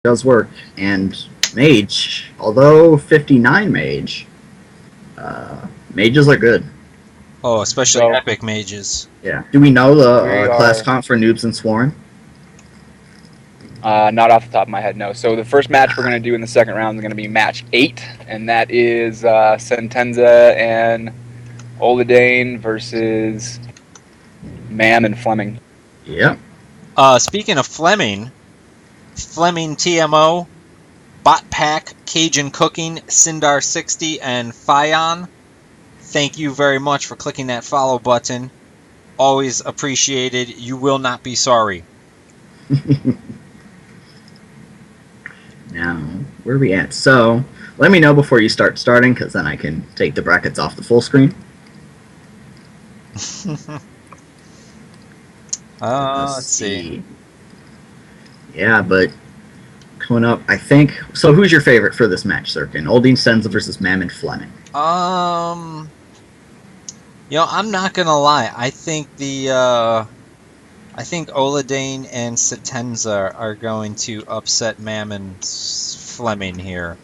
does work. And mage, although 59 mage, mages are good. Oh, especially epic mages. Yeah. Do we know the class comp for noobs and sworn? Not off the top of my head, no. So the first match we're going to do in the second round is going to be match 8, and that is Sentenza and Oladane versus Mam and Fleming. Yep. Speaking of Fleming TMO, Bot Pack, Cajun Cooking, Sindar60, and Fion, thank you very much for clicking that follow button. Always appreciated. You will not be sorry. Now, where are we at? So, let me know before you starting, because then I can take the brackets off the full screen. Let's see. Yeah, but coming up, I think. So, who's your favorite for this match, Sirken? Oldine Senza versus Mam and Fleming. I'm not gonna lie. I think Oladane and Sentenza are going to upset Mam and Fleming here.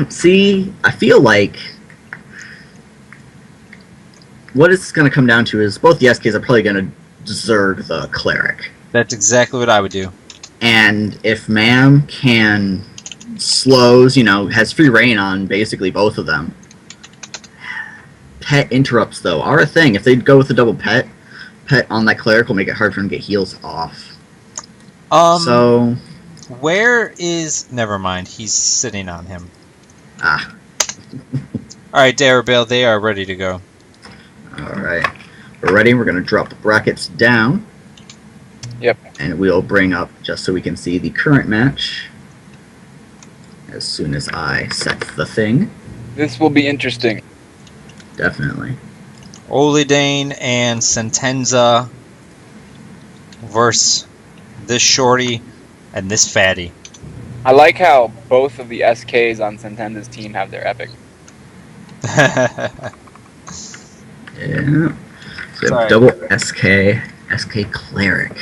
See, I feel like what it's going to come down to is both the SKs are probably going to Zerg the Cleric. That's exactly what I would do. And if Mam slows, has free reign on basically both of them. Pet interrupts, though, are a thing. If they go with a double pet on that Cleric will make it hard for him to get heals off. So... Where is... Never mind, he's sitting on him. Ah. Alright, Derubael, they are ready to go. Alright. We're ready. We're going to drop the brackets down. Yep. And we'll bring up, just so we can see the current match, as soon as I set the thing. This will be interesting. Definitely. Oladane and Sentenza versus this shorty and this fatty. I like how both of the SKs on Sentenza's team have their epic. Yeah. So we have double SK Cleric.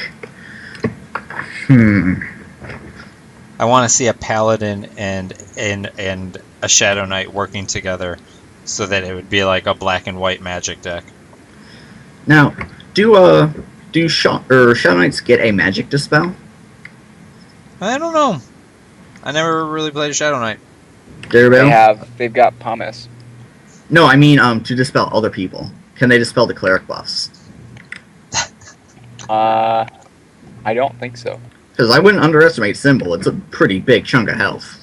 I want to see a Paladin and a Shadow Knight working together so that it would be like a black and white magic deck. Now, do Shadow Knights get a magic dispel? I don't know. I never really played a Shadow Knight. Derubael? They've got pumice. No, I mean to dispel other people. Can they dispel the cleric buffs? I don't think so. Because I wouldn't underestimate Symbol. It's a pretty big chunk of health.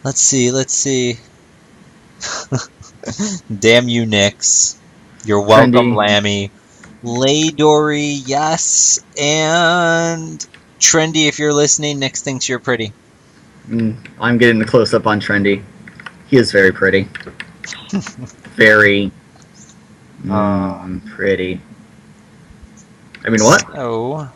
Let's see. Damn you, Nyx. You're welcome, Trendy. Lammy. Laydori, yes. And Trendy, if you're listening, Nyx thinks you're pretty. I'm getting the close-up on Trendy. He is very pretty. Very pretty. I mean, what? So,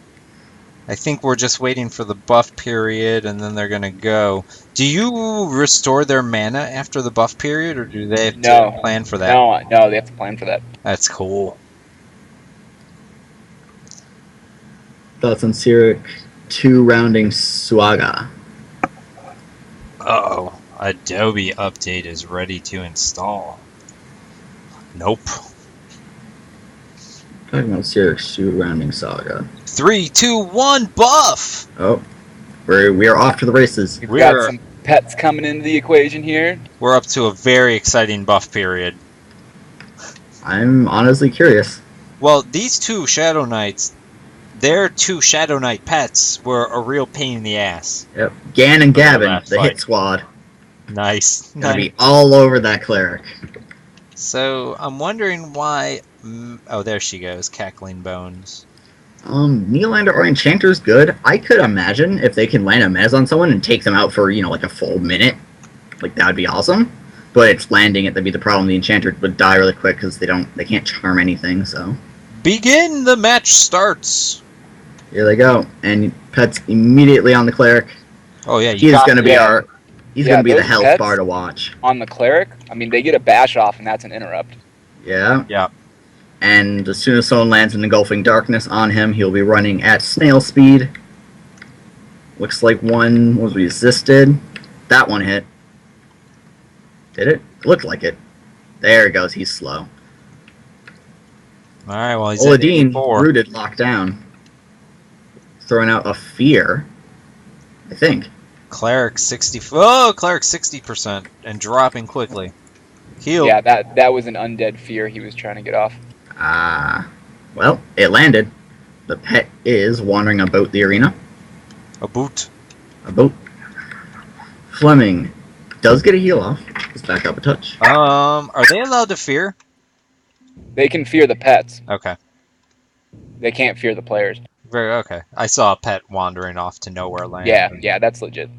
I think we're just waiting for the buff period, and then they're going to go. Do you restore their mana after the buff period, or do they have to plan for that? No, they have to plan for that. That's cool. Thoughts on Sirik 2 rounding Suaga? Uh-oh. Adobe update is ready to install. Nope. Talking about Sirik 2 rounding Saga. 3, 2, 1, buff! Oh. We are off to the races. We've got some pets coming into the equation here. We're up to a very exciting buff period. I'm honestly curious. Well, these two Shadow Knights, their two Shadow Knight pets were a real pain in the ass. Yep. Gan and Gavin, the hit squad. Nice. Gonna be all over that cleric. So, I'm wondering why... Oh, there she goes, Cackling Bones. Neolander or Enchanter's good. I could imagine if they can land a mez on someone and take them out for, like a full minute. Like, that would be awesome. But it's landing it that'd be the problem. The Enchanter would die really quick because they can't charm anything, so... Begin! The match starts! Here they go. And Pet's immediately on the cleric. Oh, yeah. He's going to be He's going to be the health bar to watch. On the cleric, I mean, they get a bash off, and that's an interrupt. Yeah. Yeah. And as soon as someone lands in engulfing darkness on him, he'll be running at snail speed. Looks like one was resisted. That one hit. Did it? It looked like it. There he goes. He's slow. Alright, well, he's at Oladine, 84. rooted, locked down. Throwing out a fear, I think. Cleric 60. Oh, Cleric 60% and dropping quickly. Heal. Yeah, that was an undead fear he was trying to get off. Well, it landed. The pet is wandering about the arena. A boot. About. Fleming does get a heal off. Let's back up a touch. Are they allowed to fear? They can fear the pets. Okay. They can't fear the players. Very okay. I saw a pet wandering off to nowhere land. Yeah, that's legit.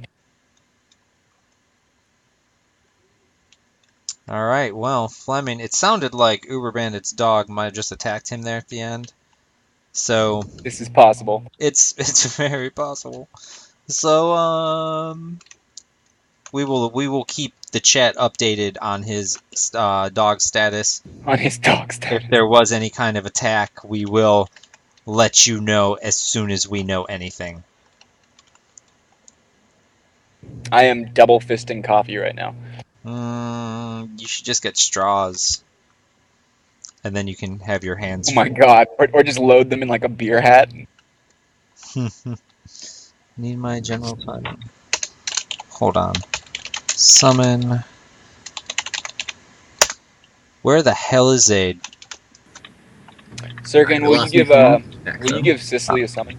Alright, well, Fleming, it sounded like Uberbandit's dog might have just attacked him there at the end. So This is possible. it's very possible. So we will keep the chat updated on his dog status. On his dog status. If there was any kind of attack, we will let you know as soon as we know anything. I am double fisting coffee right now. You should just get straws. And then you can have your hands Oh my god. Or just load them in like a beer hat. Need my general title. Hold on. Summon. Where the hell is Zade? Sirken, will you give Cicely a summon?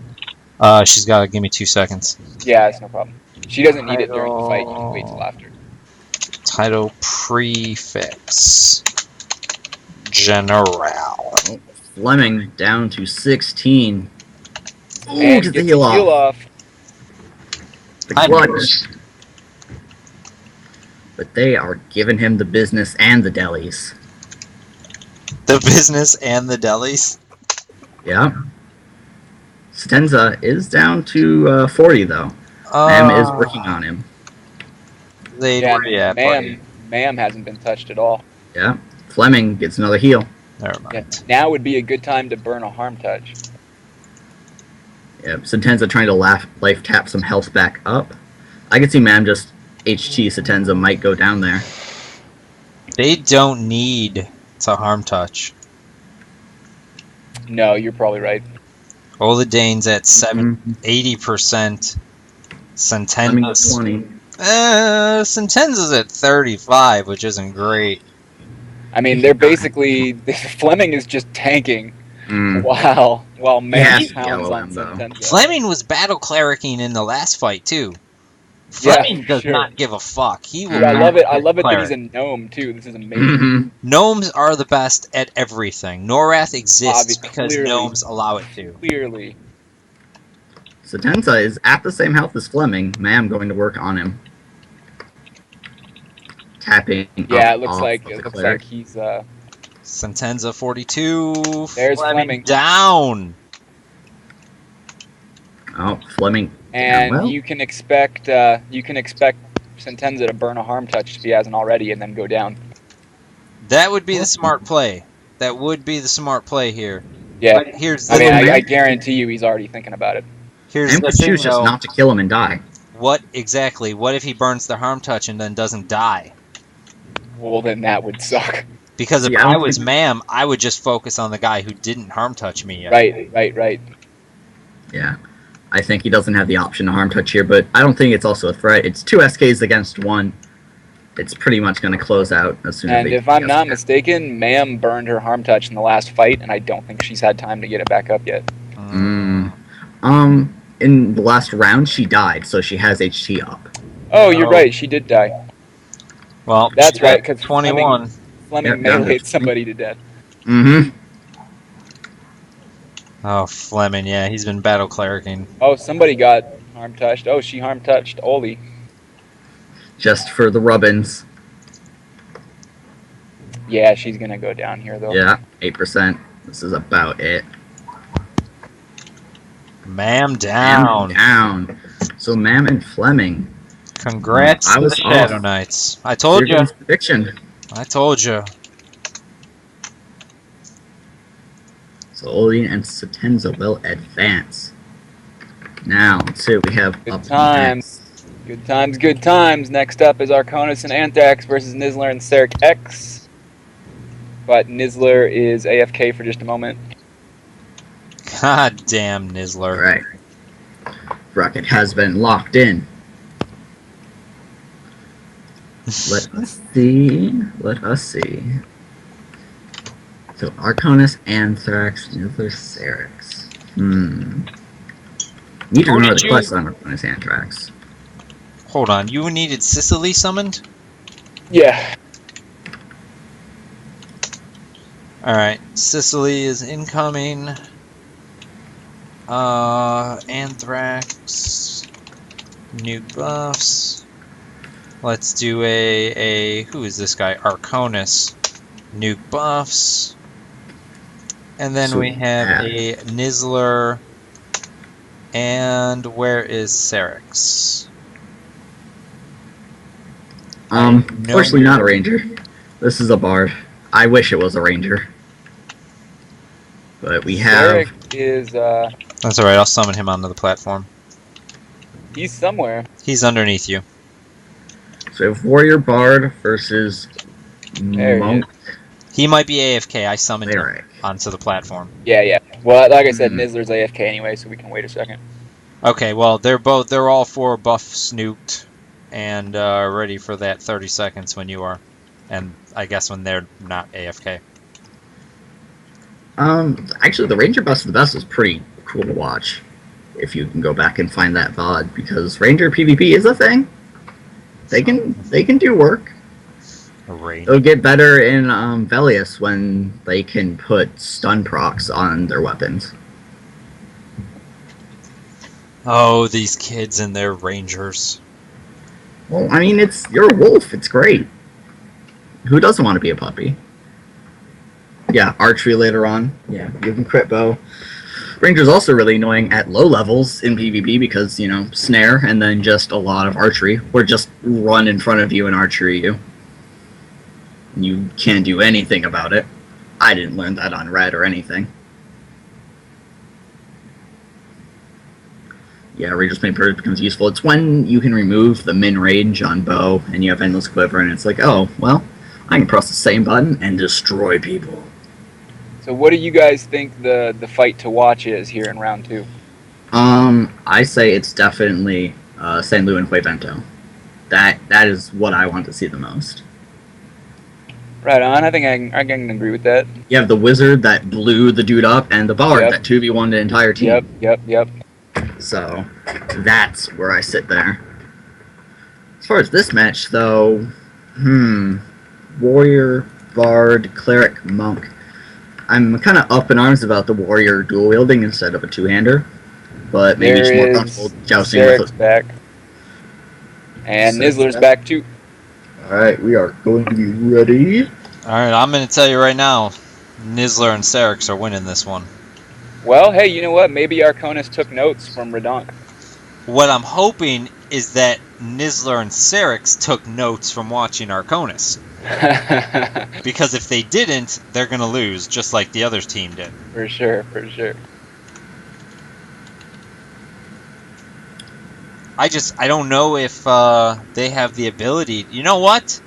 She's gotta give me 2 seconds. Yeah, it's no problem. She doesn't need it during the fight. You can wait till after. Title prefix. General. Fleming down to 16. Ooh, And get get the heal off. The I'm clutch. But they are giving him the business and the delis. The business and the delis. Yeah. Stenza is down to 40, though. Ma'am is working on him. Zade, Yeah, where you at, buddy? ma'am hasn't been touched at all. Yeah. Fleming gets another heal. Never Yeah, mind. now would be a good time to burn a harm touch. Yeah. Sentenza trying to life tap some health back up. I can see Ma'am just HT Sentenza might go down there. They don't need to harm touch. No, you're probably right. Oladane's at Mm-hmm. 80%. Fleming at Sentenza's 20. Sentenza's at 35, which isn't great. I mean, they're basically Fleming is just tanking Mm. while Ma'am has to pounds yellow on him, though. Sentenza. Fleming was battle clericing in the last fight too. Yeah, Fleming does sure. not give a fuck. He will. Yeah, I not love it. I be love it that cleric. he's a gnome too. This is amazing. Mhm. Gnomes are the best at everything. Norath exists Obviously, because clearly. gnomes allow it to. Clearly, Sentenza is at the same health as Fleming. Ma'am going to work on him. Tapping. yeah. up It looks off like of the it looks cleric. like he's Sentenza 42. There's Fleming. down. Oh, Fleming. and well. you can expect Sentenza to burn a harm touch if he hasn't already, and then go down. That would be the smart play. That would be the smart play here. Yeah. But here's I the mean, thing. I guarantee you he's already thinking about it. Here's Ma'am the could thing, choose just though. not to kill him and die. What exactly? What if he burns the harm touch and then doesn't die? Well, then that would suck. Because if Yeah, I I don't was think- Ma'am, I would just focus on the guy who didn't harm touch me yet. Right. Yeah. I think he doesn't have the option to harm touch here, but I don't think it's also a threat. It's 2 SKs against 1. It's pretty much going to close out as soon as And they if I'm get not there. mistaken, Ma'am burned her harm touch in the last fight, and I don't think she's had time to get it back up yet. In the last round, she died, so she has HT up. Oh, you're Oh. right. She did die. Well, That's she's right, at 'cause 21. Fleming Yeah, meleeed somebody to death. Mm-hmm. Oh, Fleming, yeah, he's been battle clericing. Oh, somebody got harm touched. Oh, she harm touched Oli. Just for the rubbins. Yeah, she's gonna go down here though. Yeah, 8%. This is about it. Ma'am down. Down. So Ma'am and Fleming. Congrats I to was the Shadow off. Knights. I told you. Sirken's prediction. I told you. So Olean and Satenza will advance. Now, let's see what we have Good up times. next. Good times, good times. Next up is Arconis and Anthrax versus Nizzler and Sirk X. But Nizzler is AFK for just a moment. God damn, Nizzler. Alright. Rocket has been locked in. Let us see. Let us see. So Arconis, Anthrax, Nizzler, Syrinx. Need to remember the quest on Arconis, Anthrax. Hold on, you needed Sicily summoned? Yeah. Alright, Sicily is incoming. Anthrax. Nuke buffs. Let's do who is this guy? Arconis. Nuke buffs. And then So we have a Nizzler. And where is Syrinx? Fortunately not a ranger. This is a bard. I wish it was a ranger. But we have... Is, That's alright, I'll summon him onto the platform. he's somewhere. He's underneath you. So we have warrior bard versus monk. He might be AFK. I summoned Cleric. him onto the platform. Yeah. Well, like I said, Nizzler's AFK anyway, so we can wait a second. Okay, well, they're all four buff snooked and ready for that 30 seconds when you are. And I guess when they're not AFK. Actually, the ranger best of the best is pretty cool to watch. If you can go back and find that VOD, because ranger PvP is a thing. They can do work. They'll get better in Velius when they can put stun procs on their weapons. Oh, these kids and their rangers. Well, I mean, you're a wolf. It's great. Who doesn't want to be a puppy? Yeah, archery later on. Yeah, you can crit bow. Ranger's also really annoying at low levels in PvP because, snare and then just a lot of archery. Or just run in front of you and archery you. You can't do anything about it. I didn't learn that on Red or anything. Yeah, Ranger's main purge becomes useful. It's when you can remove the min range on bow and you have endless quiver and it's like, oh, well, I can press the same button and destroy people. So what do you guys think the fight to watch is here in round 2? I say it's definitely San Lu and Quavento. That is what I want to see the most. Right on. I think I can agree with that. You have the wizard that blew the dude up and the bard that 2v1'd the entire team. Yep. So that's where I sit there. As far as this match, though, warrior, bard, cleric, monk. I'm kind of up in arms about the warrior dual wielding instead of a two-hander, but maybe it's more comfortable jousting with it. Back. And Nizzler's back too. Alright, we are going to be ready. Alright, I'm going to tell you right now, Nizzler and Syrinx are winning this one. Well, hey, you know what? Maybe Arconis took notes from Redonk. What I'm hoping is that Nizzler and Syrinx took notes from watching Arconis. Because if they didn't, they're going to lose, just like the other team did. For sure. I don't know if they have the ability. You know what?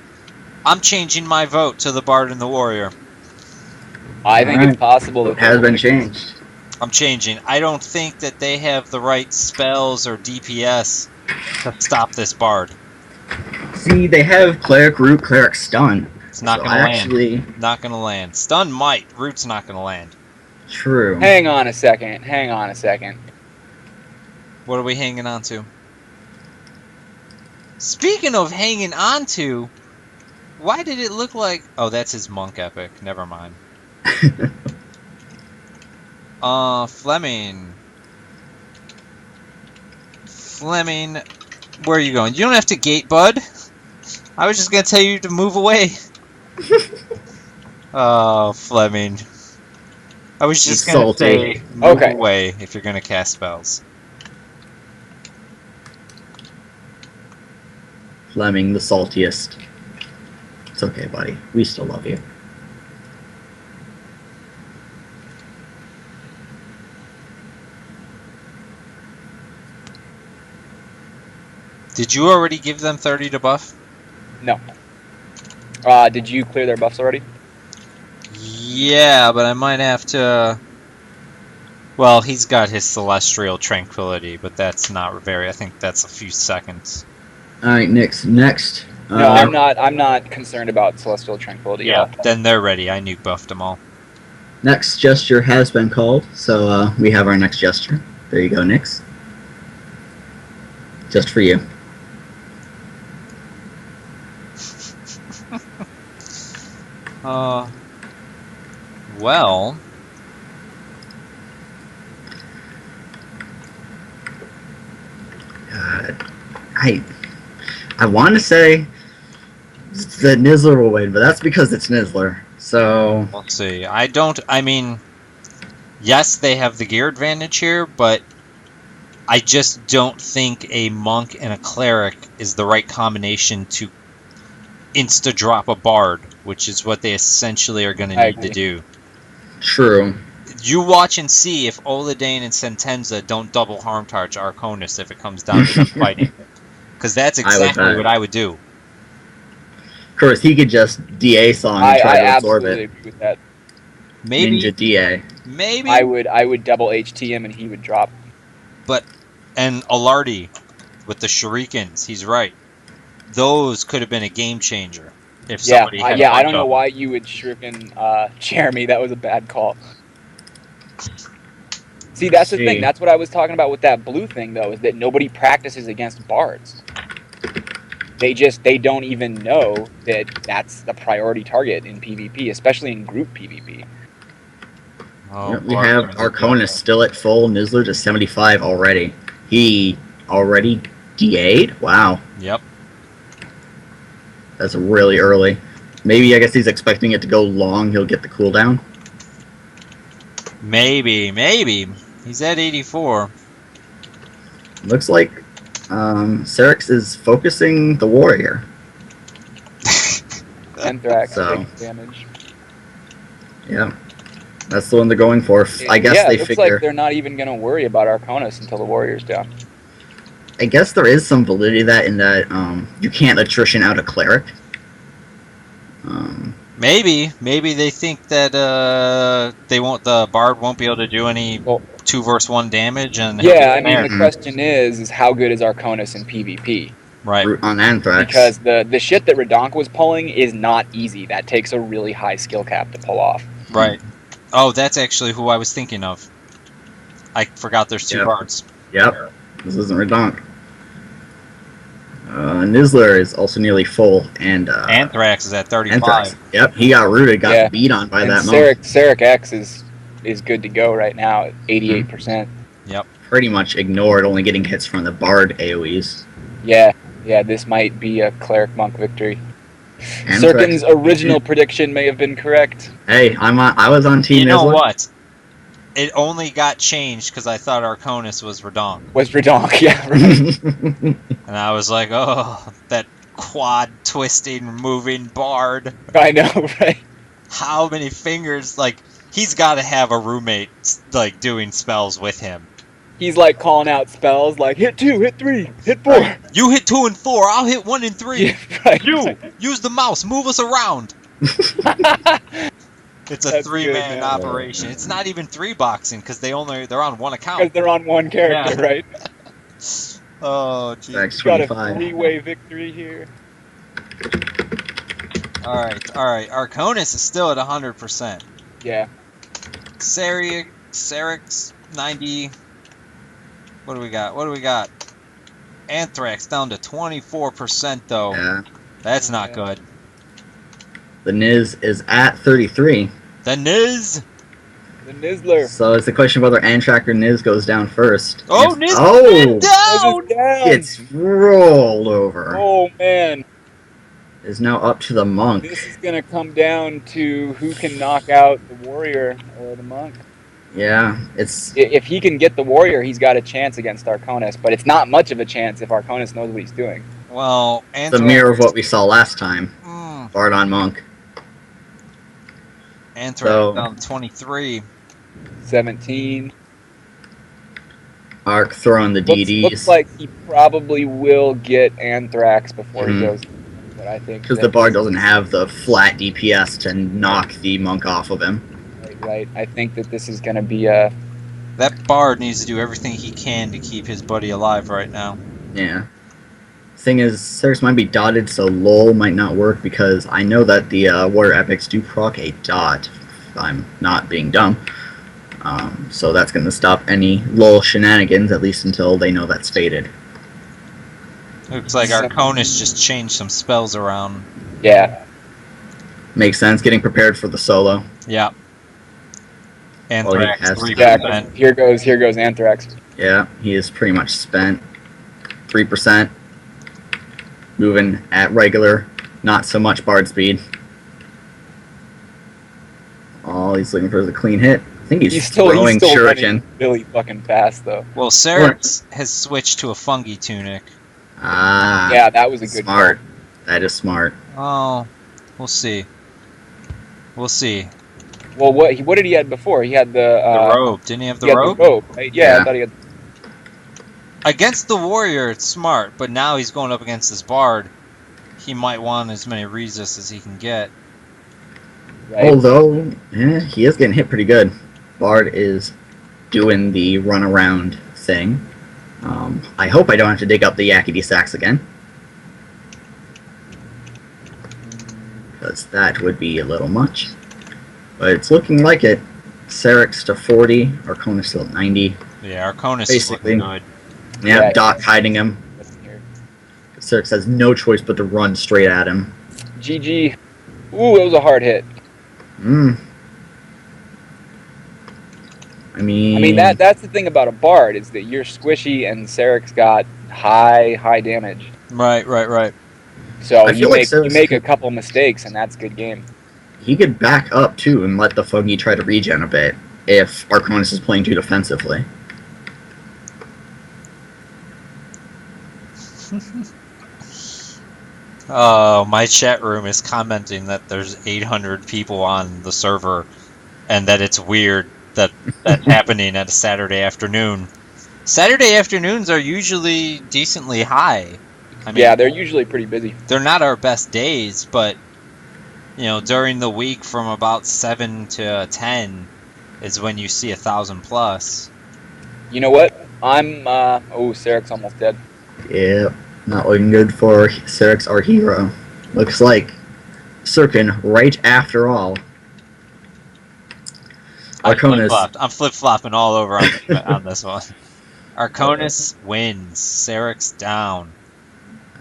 I'm changing my vote to the Bard and the Warrior. I think it's possible that it has been changed. I'm changing. I don't think that they have the right spells or DPS to stop this Bard. See, they have Cleric Root, Cleric Stun. It's not going to land. Not going to land. Stun might. Root's not going to land. True. Hang on a second. What are we hanging on to? Speaking of hanging on to, why did it look like... Oh, that's his monk epic. Never mind. Fleming. Where are you going? You don't have to gate, bud. I was just going to tell you to move away. Oh, Fleming. I was just going to say move away if you're going to cast spells. Fleming, the saltiest. It's okay, buddy. We still love you. Did you already give them 30 to buff? No. Did you clear their buffs already? Yeah, but I might have to... Well, he's got his Celestial Tranquility, but that's not very... I think that's a few seconds. Alright, next. No, I'm not concerned about Celestial Tranquility at all. Then they're ready. I nuke buffed them all. Next gesture has been called, so we have our next gesture. There you go, Nix. Just for you. Well... I want to say that Nizzler will win, but that's because it's Nizzler. So let's see. I mean, yes, they have the gear advantage here, but I just don't think a monk and a cleric is the right combination to insta drop a bard, which is what they essentially are going to need to do. True. You watch and see if Oladane and Sentenza don't double harm touch Arconis if it comes down to them fighting. Because that's exactly what I would do. Of course, he could just DA song and try to absorb it. Agree with that. Maybe Ninja DA. Maybe I would double HT him and he would drop. And Alardi with the shurikens, he's right. Those could have been a game changer if somebody had I don't know why you would shuriken Jeremy. That was a bad call. See, that's the thing. That's what I was talking about with that blue thing, though, is that nobody practices against bards. They don't even know that that's the priority target in PvP, especially in group PvP. We have Arconis still at full, Nizzler to 75 already. He already DA'd? Wow. Yep. That's really early. Maybe, I guess he's expecting it to go long, he'll get the cooldown. Maybe. He's at 84. Looks like Sirken is focusing the warrior. Anthrax takes damage. Yeah. That's the one they're going for. I guess they looks figure... like they're not even going to worry about Arconis until the warrior's down. I guess there is some validity to that in that you can't attrition out a cleric. Maybe they think that the bard won't be able to do any 2 versus 1 damage, and the question is how good is Arconis in PvP? Right. On Anthrax. Because the shit that Radonk was pulling is not easy. That takes a really high skill cap to pull off. Right. Oh, that's actually who I was thinking of. I forgot there's 2 bards. Yep. This isn't Radonk. Nizzler is also nearly full, and Anthrax is at 35. Anthrax. Yep, he got rooted, got beat on by that monk. Sirken X is good to go right now at 88%. Yep. Pretty much ignored, only getting hits from the bard AoEs. Yeah, this might be a cleric monk victory. Anthrax. Sirken's original prediction may have been correct. Hey, I was on Team Nizzler. You know what? It only got changed because I thought Arconis was Radonk. Yeah, right. And I was like, oh, that quad twisting, moving bard. I know, right? How many fingers? Like, he's got to have a roommate, like, doing spells with him. He's, like, calling out spells, like, hit 2, hit 3, hit 4. You hit 2 and 4, I'll hit 1 and 3. Yeah, right. You, use the mouse, move us around. It's a 3-man operation. It's not even 3-boxing because they're on one account. Because they're on one character, right? Oh, jeez. Got a 3-way victory here. All right. Arconis is still at 100%. Yeah. Sirken's 90. What do we got? Anthrax down to 24% though. Yeah. That's not good. The Niz is at 33. The Nizzler. So it's the question of whether Antrax or Niz goes down first. Oh, Niz down! It's rolled over. Oh, man. Is now up to the monk. This is going to come down to who can knock out the warrior or the monk. Yeah, it's... If he can get the warrior, he's got a chance against Arconis, but it's not much of a chance if Arconis knows what he's doing. Well, It's a mirror of what we saw last time. Bard on monk. Anthrax down 23. 17. Arc throwing the Looks DDs. like he probably will get Anthrax before he Mhm. goes. But I think Because that the Bard doesn't have the flat DPS to knock the Monk off of him. right. I think that this is going to be a. That Bard needs to do everything he can to keep his buddy alive right now. Yeah. Thing is, Sirks might be dotted, so LOL might not work because I know that the Warrior Epics do proc a dot. If I'm not being dumb. So that's going to stop any LOL shenanigans, at least until they know that's faded. Looks like Arconis just changed some spells around. Yeah. Makes sense, getting prepared for the solo. Yeah. Well, he Anthrax, has to. 3%. Here goes Anthrax. Yeah, he is pretty much spent. 3%. Moving at regular, not so much Bard speed. Oh, he's looking for the clean hit. I think he's throwing still Shuriken. running really fucking fast though. Well, Sirken has switched to a fungi tunic. Ah, Yeah, that was a good smart. call. That is smart. Oh, we'll see. We'll see. Well, what did he have before? He had the robe. Didn't he have the he had robe? the robe, right? Yeah, Yeah. I thought he had. Against the warrior, it's smart, but now he's going up against this bard. He might want as many resists as he can get. Right. Although, he is getting hit pretty good. Bard is doing the run around thing. I hope I don't have to dig up the Yakety Sax again. Because that would be a little much. But it's looking like it. Serix to 40, Arconis still at 90. Yeah, Arconis is Basically. looking good. Yeah, Yeah. Doc hiding him. Serix has no choice but to run straight at him. GG. Ooh, it was a hard hit. I mean, That's the thing about a bard is that you're squishy and Sarek's got high damage. Right. So I feel like you Sarek's make a could- couple mistakes and that's good game. he could back up too and let the Fungi try to regen a bit if Arconis is playing too defensively. Oh, my chat room is commenting that there's 800 people on the server, and that it's weird that that's happening at a Saturday afternoon. Saturday afternoons are usually decently high. I mean, Yeah, they're usually pretty busy. they're not our best days, but during the week from about 7 to 10 is when you see 1,000 plus. You know what? Sarek's almost dead. Yeah, not looking good for Serix, our hero. Looks like Sirken right after all. Arconis. I'm flip-flopping all over on this one. Arconis wins. Serix down.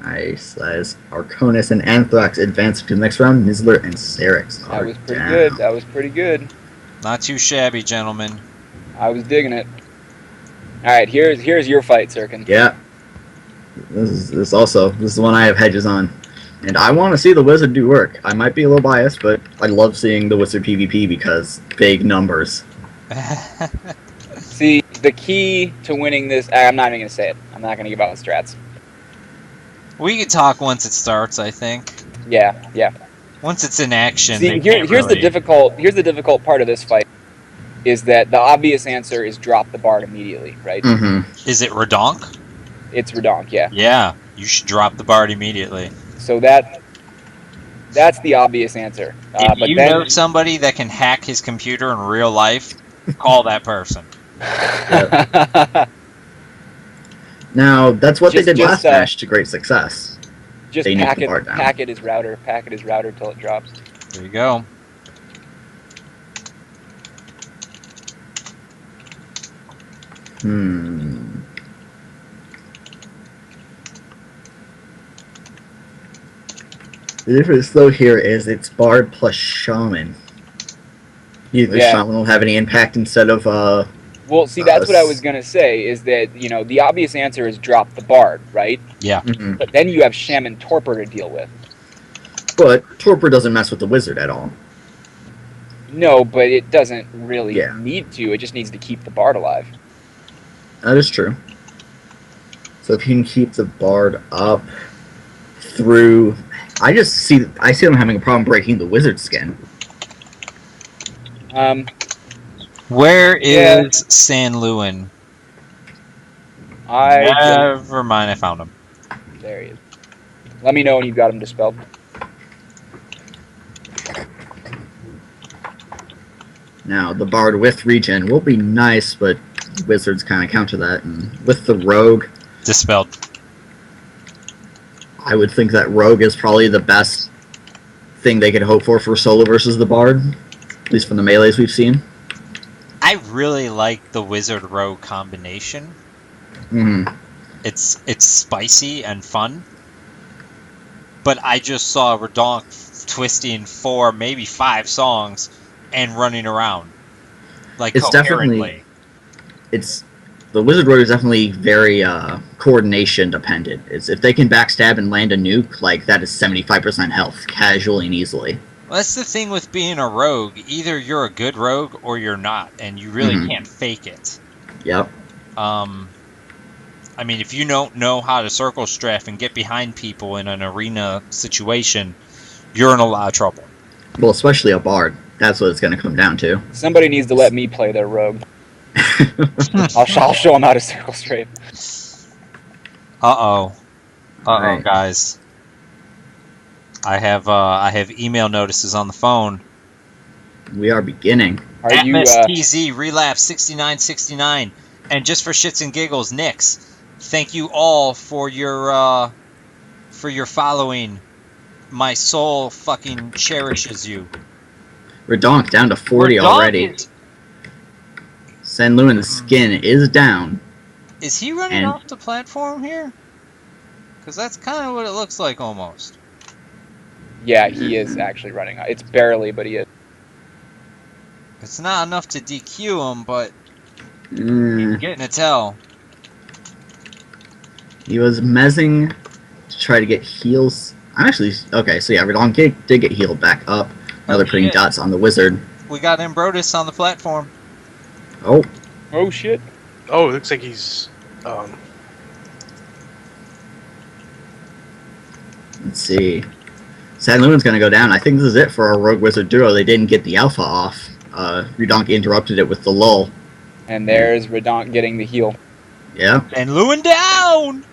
Nice. As Arconis and Anthrax advance to the next round, Nizzler and Serix That are was pretty down. good. That was pretty good. Not too shabby, gentlemen. I was digging it. All right, here's your fight, Sirken. Yeah. This is the one I have hedges on. And I want to see the Wizard do work. I might be a little biased, but I love seeing the Wizard PvP because big numbers. See, the key to winning this, I'm not even going to say it. I'm not going to give out the strats. We can talk once it starts, I think. Yeah. Once it's in action. See, here's the difficult part of this fight, is that the obvious answer is drop the Bard immediately, right? Mm-hmm. Is it Redonk? It's Redonk, yeah. Yeah, you should drop the Bard immediately. So that's the obvious answer. If But you then, know somebody that can hack his computer in real life, call that person. Now, that's what they did Just, last match to great success. just They nuked the Bard down. packet his router till it drops. There you go. The difference, though, here is it's Bard plus Shaman. Either Yeah. Shaman will have any impact instead of, Well, see, that's what I was gonna say. Is that the obvious answer is drop the Bard, right? Yeah. mhm. But then you have Shaman Torpor to deal with. But Torpor doesn't mess with the Wizard at all. No, but it doesn't really Yeah. need to. It just needs to keep the Bard alive. That is true. So if you can keep the Bard up through... I see them having a problem breaking the Wizard skin. Where is Yeah. San Luin? Never mind, I found him. There he is. Let me know when you've got him dispelled. Now, the Bard with regen will be nice, but Wizards kind of counter that. And with the Rogue, Dispelled. I would think that Rogue is probably the best thing they could hope for solo versus the Bard, at least from the melees we've seen. I really like the Wizard Rogue combination. Mm-hmm. It's spicy and fun. But I just saw Redonk twisting 4, maybe 5 songs and running around. Like, It's coherently. The Wizard Rogue is definitely very coordination dependent. It's if they can backstab and land a nuke, like that is 75% health, casually and easily. Well, that's the thing with being a rogue. Either you're a good rogue or you're not, and you really can't fake it. Yep. I mean, if you don't know how to circle strafe and get behind people in an arena situation, you're in a lot of trouble. Well, especially a Bard. That's what it's going to come down to. Somebody needs to let me play their rogue. I'll show them how to circle strafe. Uh-oh, Right. guys. I have email notices on the phone. We are beginning. Are you? TZ Relapse 6969, and just for shits and giggles, Nix. Thank you all for your following. My soul fucking cherishes you. Redonk down to 40 Redonk already. San Luan's skin is down. Is he running And- off the platform here? Because that's kind of what it looks like almost. Yeah, he is actually running. It's barely, but he is. It's not enough to DQ him, but Mm, you're getting a tell. he was mezzing to try to get heals. I'm actually... Okay, so yeah, Redonk did get healed back up. Now they're putting shit. dots on the Wizard. We got Ambrotus on the platform. Oh, Oh shit! Oh, it looks like he's. let's see. San Luan's going to go down. I think this is it for our Rogue Wizard duo. They didn't get the alpha off. Redonk interrupted it with the lull. And there's Redonk getting the heal. Yeah. And Lewin down!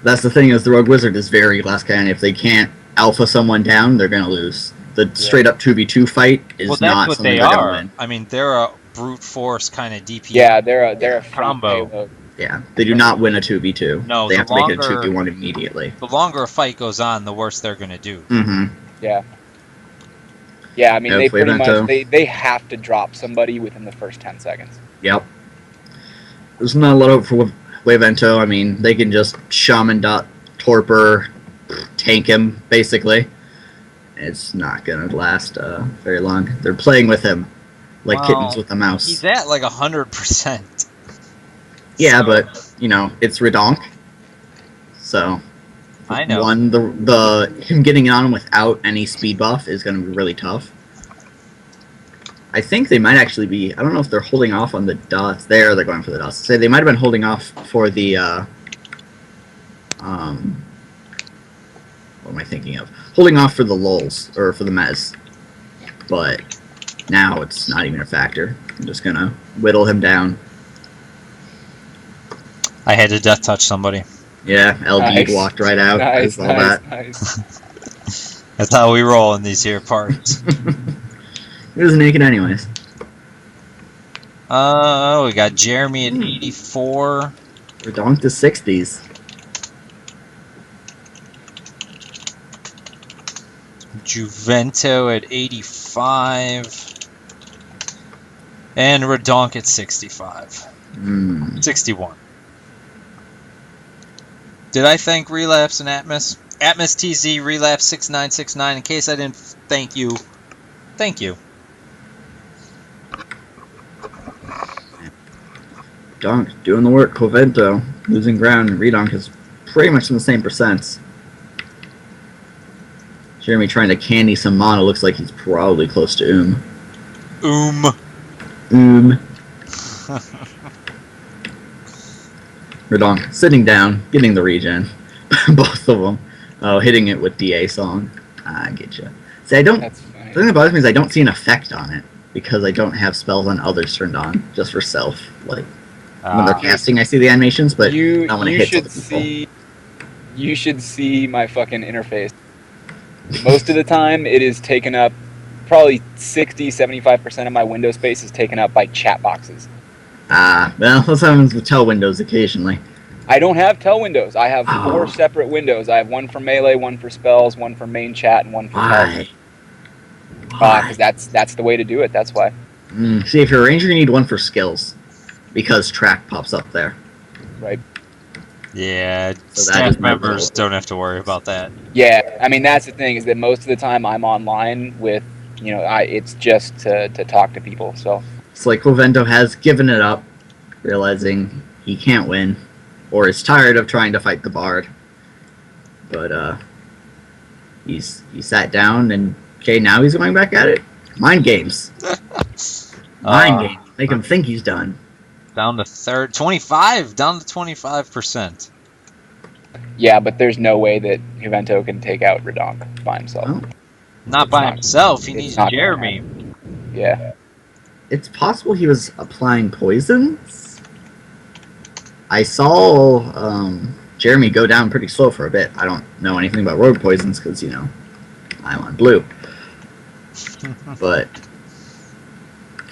That's the thing, is the Rogue Wizard is very glass cannon. If they can't alpha someone down, they're going to lose. The straight up 2v2 fight is Well, that's not what something they they're going are. to win. I mean, they're a brute force kind of DP. Yeah, they're a front Combo. payload. Yeah, they do not win a 2v2. No, they the have to make it a longer- 2v1 immediately. The longer a fight goes on, the worse they're going to do. Mm-hmm. Yeah. Yeah, I mean, Yeah, they pretty Flavento. much they have to drop somebody within the first 10 seconds. Yep. There's not a lot of for Wavento. I mean, they can just shaman dot torpor, tank him basically. It's not gonna last very long. They're playing with him like Well, kittens with a mouse. He's at like 100%. Yeah, So, but you know it's Redonk. So I know. one the him getting on him without any speed buff is gonna be really tough. I think they might actually be. I don't know if they're holding off on the dots. They're going for the dots. Say they might have been holding off for the. What am I thinking of? Holding off for the lulls or for the mez, but now it's not even a factor. I'm just gonna whittle him down. I had to death touch somebody. Yeah, LD Nice. walked right out. I Nice, saw nice, that. nice. That's how we roll in these here parts. He was naked anyways. We got Jeremy at 84. Redonk to 60s. Juvento at 85. And Redonk at 65. 61. Did I thank Relapse and Atmos? Atmos TZ Relapse 6969. In case I didn't thank you, thank you. Donk doing the work. Covento losing ground. Redonk is pretty much in the same percents. Jeremy trying to candy some mana. Looks like he's probably close to Redonk sitting down, getting the regen. Both of them. Oh, hitting it with DA song. I get you. See, I don't. That's The fine. thing that bothers me is I don't see an effect on it because I don't have spells on others turned on, just for self. Like, When they're casting, I see the animations, but you not when it you hits should other people. see you should see my fucking interface. Most of the time, it is taken up. Probably 60-75% of my window space is taken up by chat boxes. Well, that's happens with tell windows occasionally. I don't have tell windows. I have 4 Oh. separate windows. I have one for melee, one for spells, one for main chat, and one for tell. Why? Because that's the way to do it. That's why. See, if you're a ranger, you need one for skills, because track pops up there. Right. Yeah, So that is staff my members rule. don't have to worry about that. Yeah, I mean that's the thing is that most of the time I'm online with, it's just to talk to people. So It's like Hovento has given it up, realizing he can't win, or is tired of trying to fight the bard. But he sat down, and okay, now he's going back at it. Mind games. Mind games. Make him think he's done. Down to 25, down to 25%. yeah, but there's no way that Juvento can take out Radonk by himself. Oh. Not by himself, he needs not Jeremy. Yeah. It's possible he was applying poisons. I saw Jeremy go down pretty slow for a bit. I don't know anything about road poisons because, I'm on blue. But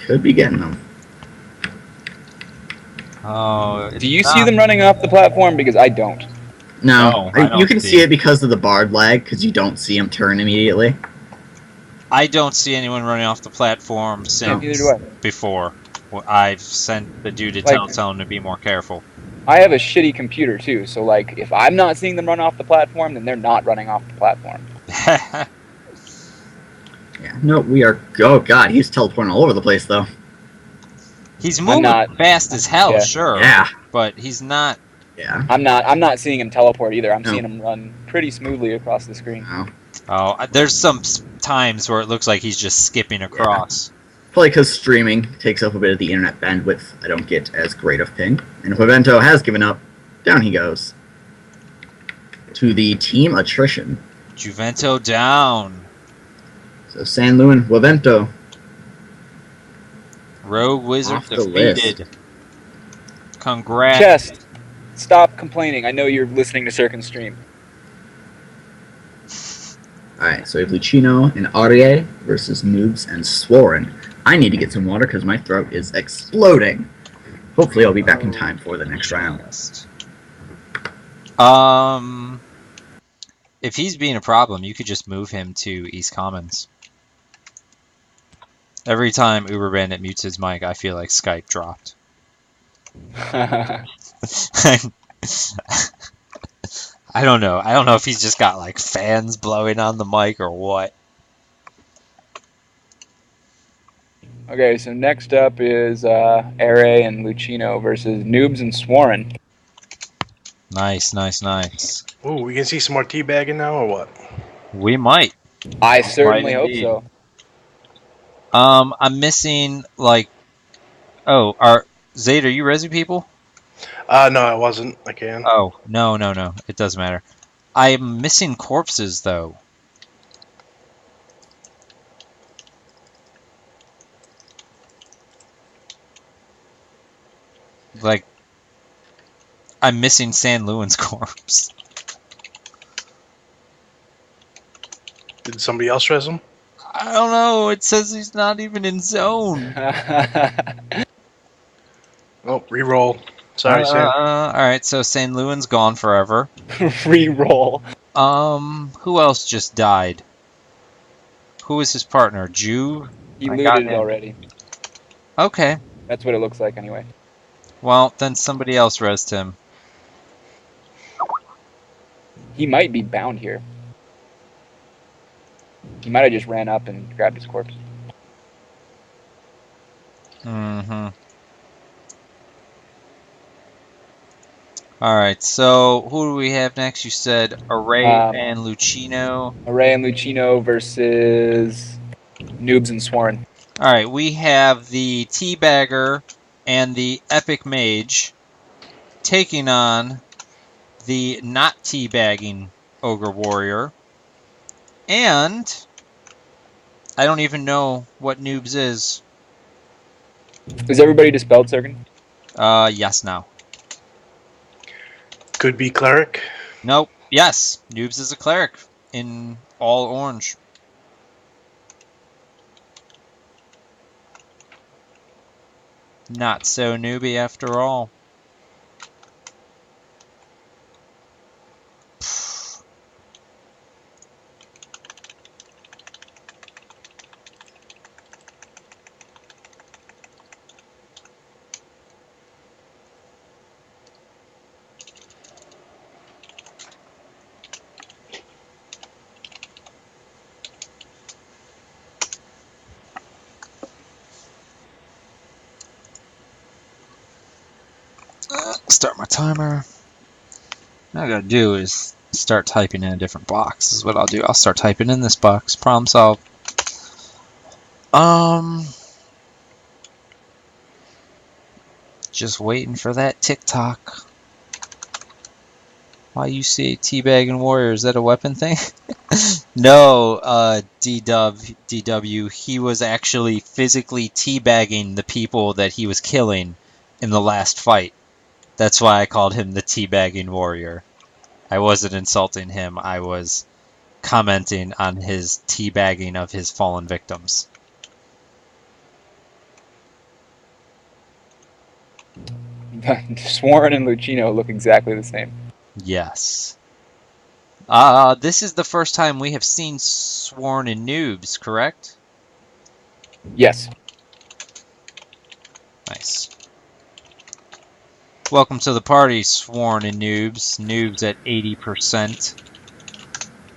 could be getting them. Oh, Do you see them running off the platform? Because I don't. No, I don't you can see see it. it because of the bard lag, because you don't see him turn immediately. I don't see anyone running off the platform since Neither do I. before. Well, I've sent the dude to tell him to be more careful. I have a shitty computer too, so like if I'm not seeing them run off the platform, then they're not running off the platform. Yeah, no, we are. Oh god, he's teleporting all over the place though. He's moving not- fast as hell, yeah. sure. Yeah, But he's not. yeah. I'm not seeing him teleport either. I'm No. seeing him run pretty smoothly across the screen. No. Oh, there's some times where it looks like he's just skipping across. Probably because streaming takes up a bit of the internet bandwidth. I don't get as great of ping. And Hovento has given up. Down he goes. To the team attrition. Juvento down. So San Luis and Hovento. Rogue Wizard Off the list. defeated. Congrats. Chest, stop complaining. I know you're listening to Sirken stream. Alright, so we have Lucino and Arie versus Noobs and Sworen. I need to get some water because my throat is exploding. Hopefully I'll be back in time for the next round. If he's being a problem, you could just move him to East Commons. Every time Uberbandit mutes his mic, I feel like Skype dropped. I don't know. I don't know if he's just got like fans blowing on the mic or what. Okay, so next up is Are and Lucino versus Noobs and Sworen. Nice, nice, nice. Ooh, we can see some more teabagging now, or what? We might. I certainly hope indeed. so. I'm missing like. Oh, Zade, are you resi people? No, I wasn't. I can. Oh, no. It doesn't matter. I'm missing corpses, though. Like, I'm missing San Luis's corpse. Did somebody else res him? I don't know. It says he's not even in zone. Oh, reroll. Sorry, Sam. Alright, so San Luis's gone forever. Reroll. Who else just died? Who is his partner? Jew? He I got looted him. already. Okay. That's what it looks like anyway. Well, then somebody else resed him. He might be bound here. He might have just ran up and grabbed his corpse. Mm-hmm. Alright, so who do we have next? You said Array and Lucino. Array and Lucino versus Noobs and Sworen. Alright, we have the Teabagger and the Epic Mage taking on the not teabagging Ogre Warrior. And I don't even know what Noobs is. Is everybody dispelled, Sirken? Yes, now. Could be cleric. Nope. Yes, Noobs is a cleric in all orange. Not so newbie after all. Start my timer. All I gotta do is start typing in a different box is what I'll do. I'll start typing in this box. Problem solved. Just waiting for that TikTok. Why you say teabagging warrior? Is that a weapon thing? No, DW. He was actually physically teabagging the people that he was killing in the last fight. That's why I called him the teabagging warrior. I wasn't insulting him. I was commenting on his teabagging of his fallen victims. Sworn and Lucino look exactly the same. Yes. This is the first time we have seen Sworn and Noobs, correct? Yes. Nice. Welcome to the party, Sworn and Noobs. Noobs at 80%.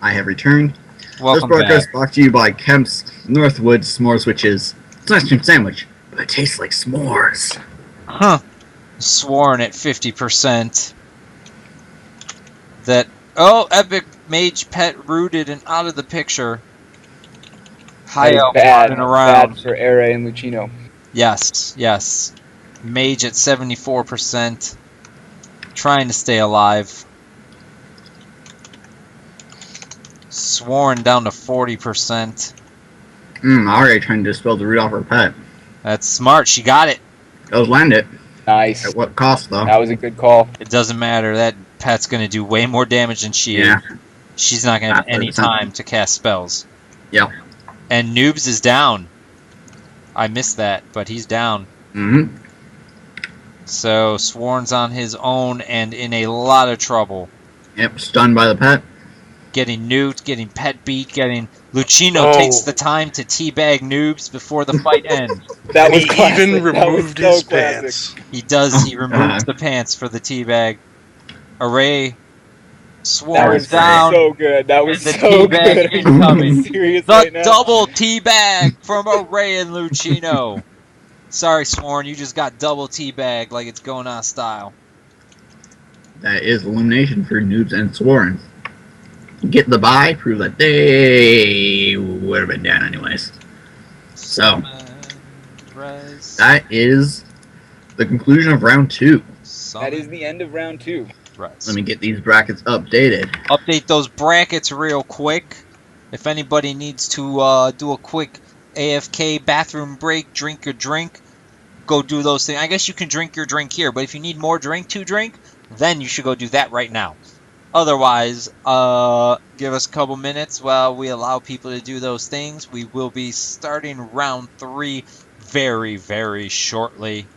I have returned. Welcome This broadcast back. brought to you by Kemp's Northwood S'mores, which is it's an ice cream sandwich, but it tastes like s'mores. Huh. Sworn at 50%. Oh, Epic Mage Pet rooted and out of the picture. High That is up bad. running around. Bad for Ere and Lucino. Yes. Mage at 74%. Trying to stay alive. Sworn down to 40%. Already trying to dispel the root off her pet. That's smart. She got it. Those land it. Nice. At what cost, though? That was a good call. It doesn't matter. That pet's going to do way more damage than she Yeah. is. She's not going to have any 100%. time to cast spells. Yep. And Noobs is down. I missed that, but he's down. Mm-hmm. So Sworn's on his own and in a lot of trouble. Yep, stunned by the pet. Getting nuked, getting pet beat, getting... Lucino takes the time to teabag Noobs before the fight ends. That was He classic. even That was removed so his classic. pants. He does. He removes the pants for the teabag. Array. That Sworn was down. so good. That was And the so teabag good. Are you incoming. serious The right now? double teabag from Array and Lucino. Sorry, Sworn. You just got double teabag like it's going on style. That is elimination for Noobs and Sworn. Get the bye, prove that they would have been down anyways. So, that is the conclusion of round 2. That is the end of round 2. Let me get these brackets updated. Update those brackets real quick. If anybody needs to do a quick AFK bathroom break, drink your drink, go do those things. I guess you can drink your drink here, but if you need more drink to drink, then you should go do that right now. Otherwise, give us a couple minutes while we allow people to do those things. We will be starting round 3 very, very shortly.